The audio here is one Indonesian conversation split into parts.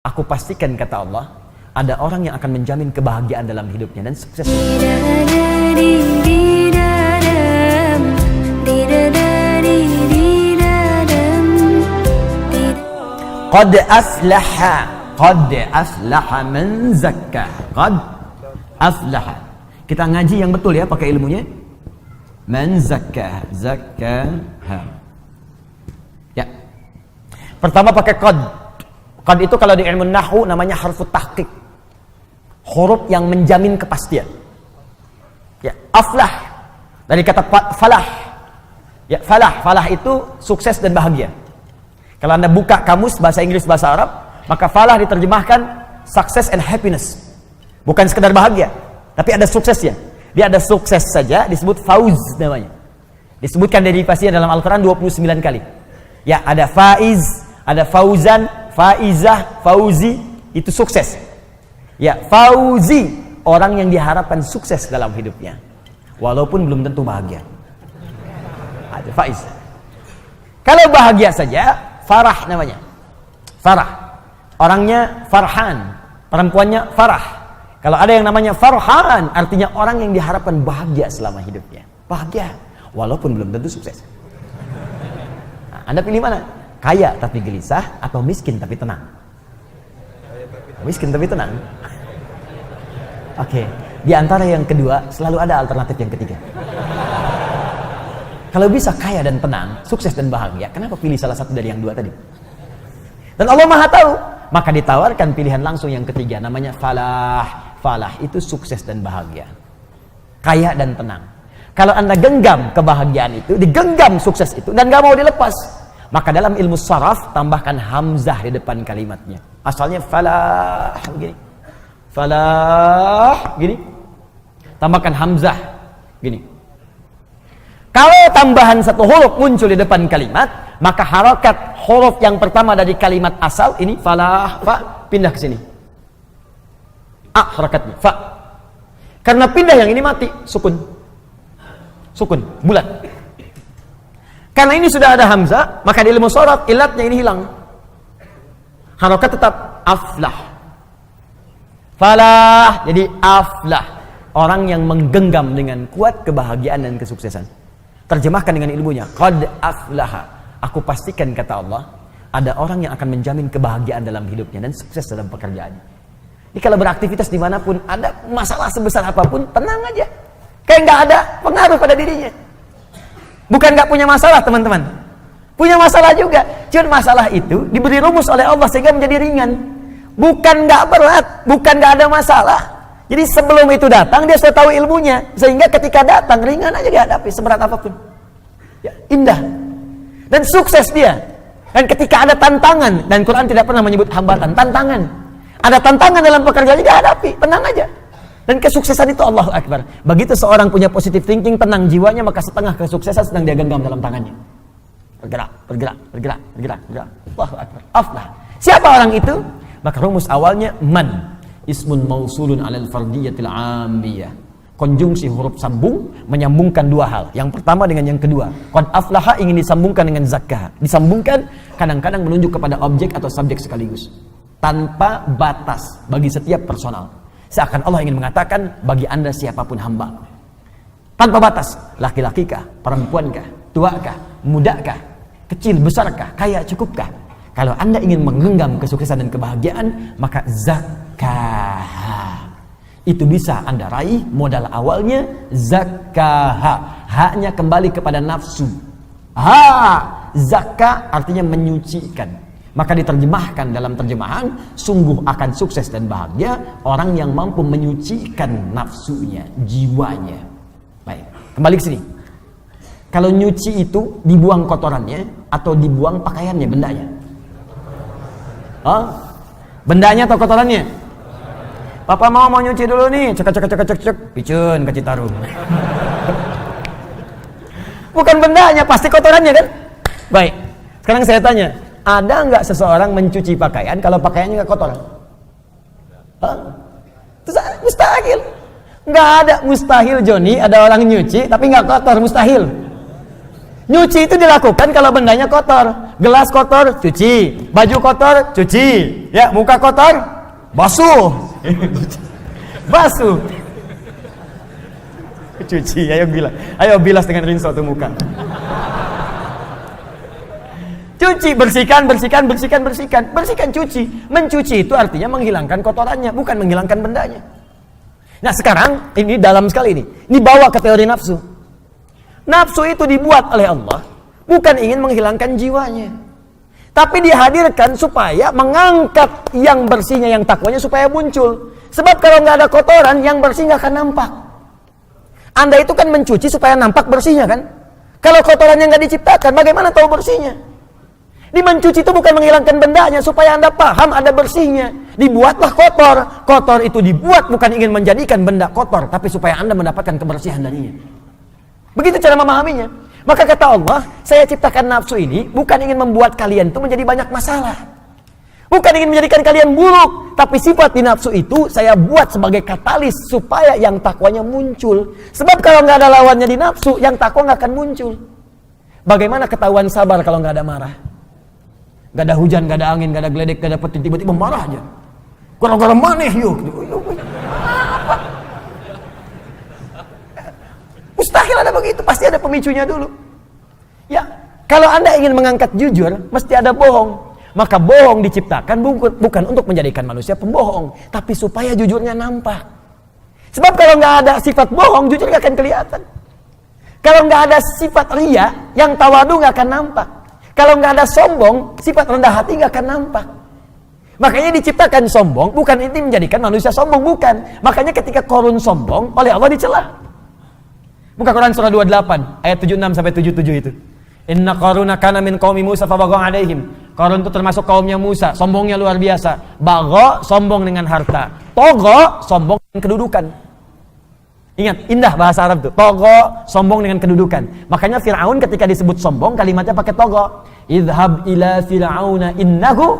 Aku pastikan, kata Allah, ada orang yang akan menjamin kebahagiaan dalam hidupnya dan sukses. Qad aflaha man zakka. Qad aflaha. Kita ngaji yang betul ya, pakai ilmunya. Man zakka, zakkaha. Ya. Pertama pakai qad. Qad itu kalau di ilmu nahwu namanya harfu tahqiq. Huruf yang menjamin kepastian. Ya, aflah dari kata falah. Ya, falah itu sukses dan bahagia. Kalau Anda buka kamus bahasa Inggris bahasa Arab, maka falah diterjemahkan success and happiness. Bukan sekedar bahagia, tapi ada suksesnya. Dia ada sukses saja disebut fauz namanya. Disebutkan derivasinya dalam Al-Qur'an 29 kali. Ya, ada faiz, ada fauzan, faizah, fauzi, itu sukses. Ya, fauzi, orang yang diharapkan sukses dalam hidupnya, walaupun belum tentu bahagia. Ada faiz. Kalau bahagia saja, farah namanya. Farah. Orangnya farhan, perempuannya farah. Kalau ada yang namanya farhan, artinya orang yang diharapkan bahagia selama hidupnya. Bahagia, walaupun belum tentu sukses. Nah, Anda pilih mana? Kaya tapi gelisah atau miskin tapi tenang? Miskin tapi tenang. Oke, di antara yang kedua selalu ada alternatif yang ketiga. Kalau bisa kaya dan tenang, sukses dan bahagia, kenapa pilih salah satu dari yang dua tadi? Dan Allah Maha tahu, maka ditawarkan pilihan langsung yang ketiga, namanya falah. Falah itu sukses dan bahagia, kaya dan tenang. Kalau Anda genggam kebahagiaan itu, digenggam sukses itu, dan gak mau dilepas, maka dalam ilmu saraf tambahkan hamzah di depan kalimatnya. Asalnya falah begini, falah gini, tambahkan hamzah gini. Kalau tambahan satu huruf muncul di depan kalimat, maka harakat huruf yang pertama dari kalimat asal ini falah, fa, pindah ke sini. A harakatnya, fa. Karena pindah yang ini mati, sukun. Sukun, bulat. Karena ini sudah ada hamzah, maka di ilmu sharaf ilatnya ini hilang. Harakat tetap aflah. Falah, jadi aflah. Orang yang menggenggam dengan kuat kebahagiaan dan kesuksesan. Terjemahkan dengan ilmunya, qad aflaha. Aku pastikan, kata Allah, ada orang yang akan menjamin kebahagiaan dalam hidupnya dan sukses dalam pekerjaannya. Jadi kalau beraktivitas dimanapun, ada masalah sebesar apapun, tenang aja. Kayak nggak ada pengaruh pada dirinya. Bukan nggak punya masalah, teman-teman. Punya masalah juga. Cuma masalah itu diberi rumus oleh Allah sehingga menjadi ringan. Bukan nggak berat, bukan nggak ada masalah. Jadi sebelum itu datang, dia sudah tahu ilmunya. Sehingga ketika datang, ringan aja dihadapi, seberat apapun. Ya, indah. Dan sukses dia. Dan ketika ada tantangan, dan Quran tidak pernah menyebut hambatan, tantangan. Ada tantangan dalam pekerjaan, dihadapi, tenang aja. Dan kesuksesan itu Allahu Akbar. Begitu seorang punya positive thinking, tenang jiwanya, maka setengah kesuksesan sedang dia genggam dalam tangannya. Bergerak, bergerak, bergerak, bergerak, bergerak. Allahu Akbar. Aflah. Siapa orang itu? Maka rumus awalnya man. Ismun mausulun alal fardiyatil ambiyah. Konjungsi huruf sambung menyambungkan dua hal. Yang pertama dengan yang kedua. Qad aflaha ingin disambungkan dengan zakkah. Disambungkan kadang-kadang menunjuk kepada objek atau subjek sekaligus. Tanpa batas bagi setiap personal. Seakan Allah ingin mengatakan bagi Anda siapapun hamba. Tanpa batas. Laki-lakikah, perempuankah, tuakah, mudakah, kecil, besarkah, kaya, cukupkah. Kalau Anda ingin menggenggam kesuksesan dan kebahagiaan, maka zakkah itu bisa Anda raih. Modal awalnya zakkah, haknya kembali kepada nafsu. Zakkah artinya menyucikan. Maka diterjemahkan dalam terjemahan, sungguh akan sukses dan bahagia orang yang mampu menyucikan nafsunya, jiwanya. Baik, kembali ke sini. Kalau nyuci itu dibuang kotorannya atau dibuang pakaiannya, bendanya? Bendanya atau kotorannya? Papa mau nyuci dulu nih, cek, picun ke Citarum. Bukan bendanya, pasti kotorannya kan? Baik, sekarang saya tanya, ada nggak seseorang mencuci pakaian kalau pakaiannya nggak kotor? Mustahil. Nggak ada, mustahil Joni. Ada orang nyuci tapi nggak kotor, mustahil. Nyuci itu dilakukan kalau bendanya kotor. gelas kotor, cuci, baju kotor, cuci, ya, muka kotor, basuh. Basuh. Cuci, ayo bilas dengan rinso tuh muka. Cuci, bersihkan, cuci. Mencuci itu artinya menghilangkan kotorannya, bukan menghilangkan bendanya. Nah sekarang, ini dalam sekali ini dibawa ke teori nafsu. Nafsu itu dibuat oleh Allah, bukan ingin menghilangkan jiwanya, tapi dihadirkan supaya mengangkat yang bersihnya, yang takwanya supaya muncul. Sebab kalau nggak ada kotoran, yang bersih nggak akan nampak. Anda itu kan mencuci supaya nampak bersihnya kan? Kalau kotorannya nggak diciptakan, bagaimana tahu bersihnya? Di mencuci itu bukan menghilangkan bendanya, supaya Anda paham ada bersihnya. Dibuatlah kotor. Kotor itu dibuat bukan ingin menjadikan benda kotor, tapi supaya Anda mendapatkan kebersihan darinya. Begitu cara memahaminya. Maka kata Allah, saya ciptakan nafsu ini bukan ingin membuat kalian itu menjadi banyak masalah. Bukan ingin menjadikan kalian buruk, tapi sifat di nafsu itu saya buat sebagai katalis supaya yang takwanya muncul. Sebab kalau nggak ada lawannya di nafsu, yang takwa nggak akan muncul. Bagaimana ketahuan sabar kalau nggak ada marah? Nggak ada hujan, nggak ada angin, nggak ada geledek, nggak ada petir, tiba-tiba marah aja. Gara-gara maneh yuk. Mustahil ada begitu, pasti ada pemicunya dulu. Ya, kalau Anda ingin mengangkat jujur, mesti ada bohong. Maka bohong diciptakan bukan untuk menjadikan manusia pembohong, tapi supaya jujurnya nampak. Sebab kalau nggak ada sifat bohong, jujur nggak akan kelihatan. Kalau nggak ada sifat ria, yang tawadu nggak akan nampak. Kalau nggak ada sombong, sifat rendah hati nggak akan nampak. Makanya diciptakan sombong, bukan ini menjadikan manusia sombong, bukan. Makanya ketika Qarun sombong, oleh Allah dicela. Buka Quran surah 28, ayat 76 sampai 77 itu. Inna Qaruna kana min qaumi Musa fabagha alaihim. Qarun itu termasuk kaumnya Musa, sombongnya luar biasa. Bagha, sombong dengan harta. Togha, sombong dengan kedudukan. Ingat, indah bahasa Arab itu. Togha, sombong dengan kedudukan. Makanya Fir'aun ketika disebut sombong, kalimatnya pakai togha. Idhab ila fir'auna innahu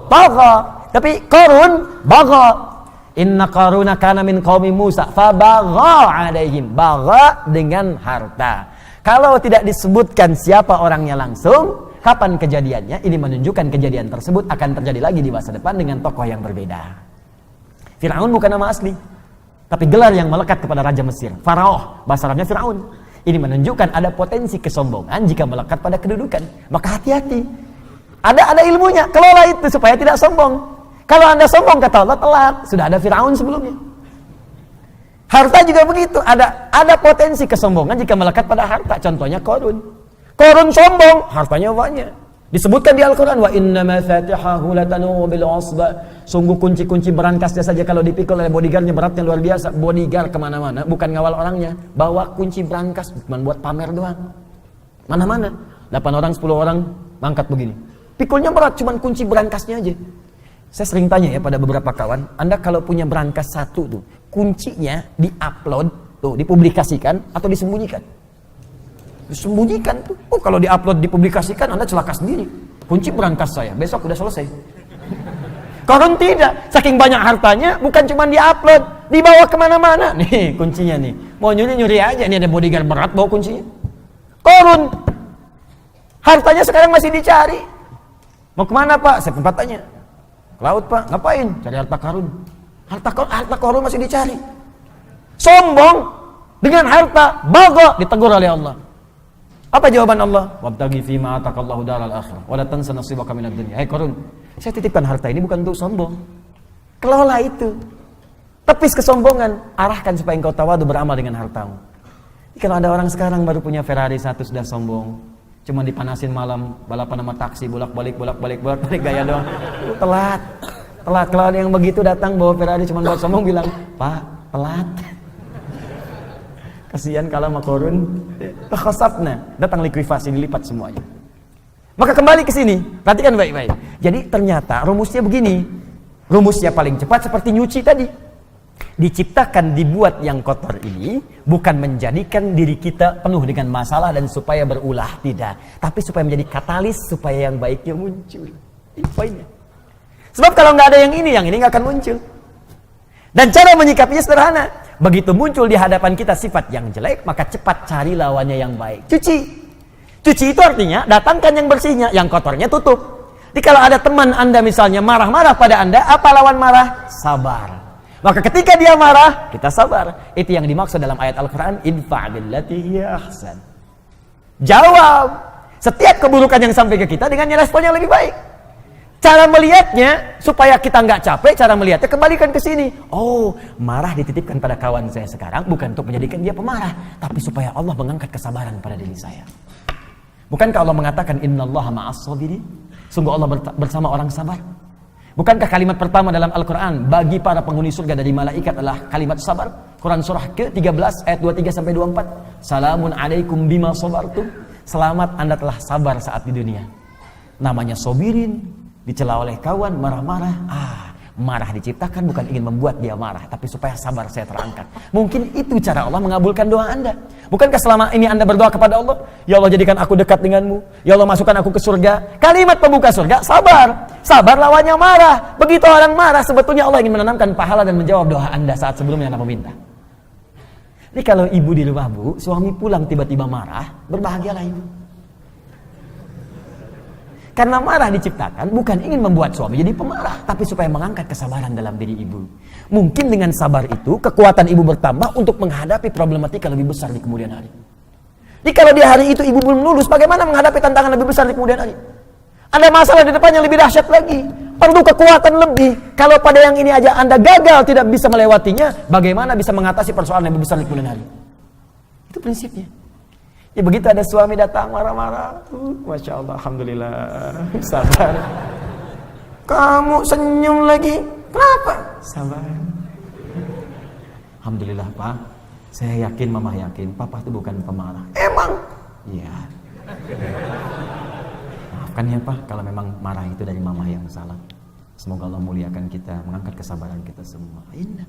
togha. Tapi Qarun, bagha. Inna Qaruna kana min qaumi Musa fabagha alaihim. Bagha dengan harta. Kalau tidak disebutkan siapa orangnya langsung, kapan kejadiannya, ini menunjukkan kejadian tersebut akan terjadi lagi di masa depan dengan tokoh yang berbeda. Fir'aun bukan nama asli, tapi gelar yang melekat kepada Raja Mesir. Faraoh, bahasa Arabnya Fir'aun. Ini menunjukkan ada potensi kesombongan jika melekat pada kedudukan. Maka hati-hati. Ada ilmunya, kelola itu supaya tidak sombong. Kalau Anda sombong, kata Allah, telat. Sudah ada Fir'aun sebelumnya. Harta juga begitu, ada potensi kesombongan jika melekat pada harta. Contohnya Qarun. Qarun sombong, hartanya banyak. Disebutkan di Al-Quran, wa inna mafatihahu latanu bil usba. Sungguh kunci-kunci berangkasnya saja kalau dipikul oleh bodyguardnya beratnya luar biasa. Bodyguard kemana-mana, bukan ngawal orangnya, bawa kunci berangkas, bukan buat pamer doang. Mana-mana, 8 orang, 10 orang mangkat begini. Pikulnya berat, cuman kunci berangkasnya aja. Saya sering tanya ya pada beberapa kawan, Anda kalau punya berangkas satu tuh, kuncinya di-upload, tuh dipublikasikan atau disembunyikan? Disembunyikan tuh. Oh, kalau di-upload dipublikasikan, Anda celaka sendiri. Kunci berangkas saya, besok udah selesai. Qarun tidak, saking banyak hartanya, bukan cuma di-upload, dibawa kemana-mana. Nih kuncinya nih, mau nyuri-nyuri aja, nih ada bodyguard berat bawa kuncinya. Qarun, hartanya sekarang masih dicari. Mau kemana Pak? Saya sempat tanya. Laut Pak, ngapain? Cari harta Qarun. Harta Qarun masih dicari. Sombong dengan harta, bagha, ditegur oleh Allah. Apa jawaban Allah? Wabtaghi fima ataqallahu daral akhirah wa la tansa nasibaka minad dunya. Hai Qarun, saya titipkan harta ini bukan untuk sombong. Kelola itu. Tepis kesombongan, arahkan supaya engkau tawadu beramal dengan hartamu. Kalau ada orang sekarang baru punya Ferrari 1 sudah sombong. Cuma dipanasin malam, balapan sama taksi, bolak-balik gaya doang. Telat. Kalau ada yang begitu datang bawa Ferrari cuma buat sombong, bilang, Pak, telat. Kasihan kalau sama Qarun. Takhasabna, datang likuifasi, dilipat semuanya. Maka kembali ke sini, perhatikan baik-baik. Jadi ternyata rumusnya begini. Rumusnya paling cepat seperti nyuci tadi. Diciptakan, dibuat yang kotor ini bukan menjadikan diri kita penuh dengan masalah dan supaya berulah, tidak, tapi supaya menjadi katalis supaya yang baiknya muncul. Ini poinnya. Sebab kalau nggak ada yang ini nggak akan muncul. Dan cara menyikapinya sederhana. Begitu muncul di hadapan kita sifat yang jelek, maka cepat cari lawannya yang baik. Cuci. Cuci itu artinya datangkan yang bersihnya, yang kotornya tutup. Jadi kalau ada teman Anda misalnya marah-marah pada Anda, apa lawan marah? Sabar. Maka ketika dia marah, kita sabar. Itu yang dimaksud dalam ayat Al-Quran, idfa' billati hiya ahsan. Jawab setiap keburukan yang sampai ke kita dengan respon yang lebih baik. Cara melihatnya, supaya kita nggak capek, cara melihatnya kembalikan ke sini. Oh, marah dititipkan pada kawan saya sekarang, bukan untuk menjadikan dia pemarah, tapi supaya Allah mengangkat kesabaran pada diri saya. Bukankah Allah mengatakan, innallaha ma'as sabirin? Sungguh Allah bersama orang sabar. Bukankah kalimat pertama dalam Al-Quran bagi para penghuni surga dari malaikat adalah kalimat sabar? Quran surah ke-13 ayat 23-24. Salamun alaikum bima sabartum. Selamat Anda telah sabar saat di dunia. Namanya sobirin, dicela oleh kawan, marah-marah. Marah diciptakan bukan ingin membuat dia marah, tapi supaya sabar saya terangkat. Mungkin itu cara Allah mengabulkan doa Anda. Bukankah selama ini Anda berdoa kepada Allah, ya Allah jadikan aku dekat denganmu, ya Allah masukkan aku ke surga. Kalimat pembuka surga, sabar. Sabar lawannya marah. Begitu orang marah, sebetulnya Allah ingin menanamkan pahala dan menjawab doa Anda saat sebelumnya Anda meminta. Jadi kalau ibu di rumah bu, suami pulang tiba-tiba marah, berbahagialah ibu. Karena marah diciptakan bukan ingin membuat suami jadi pemarah, tapi supaya mengangkat kesabaran dalam diri ibu. Mungkin dengan sabar itu, kekuatan ibu bertambah untuk menghadapi problematika lebih besar di kemudian hari. Jadi kalau di hari itu ibu belum lulus, bagaimana menghadapi tantangan lebih besar di kemudian hari? Ada masalah di depan yang lebih dahsyat lagi, perlu kekuatan lebih. Kalau pada yang ini aja Anda gagal tidak bisa melewatinya, bagaimana bisa mengatasi persoalan yang lebih besar di kemudian hari? Itu prinsipnya. Ya begitu ada suami datang marah-marah, Masya Allah, Alhamdulillah, sabar. Kamu senyum lagi, kenapa? Sabar. Alhamdulillah Pak, saya yakin, Mama yakin, Papa itu bukan pemarah. Emang? Iya. Maafkan ya Pak, kalau memang marah itu dari Mama yang salah. Semoga Allah muliakan kita, mengangkat kesabaran kita semua. Indah.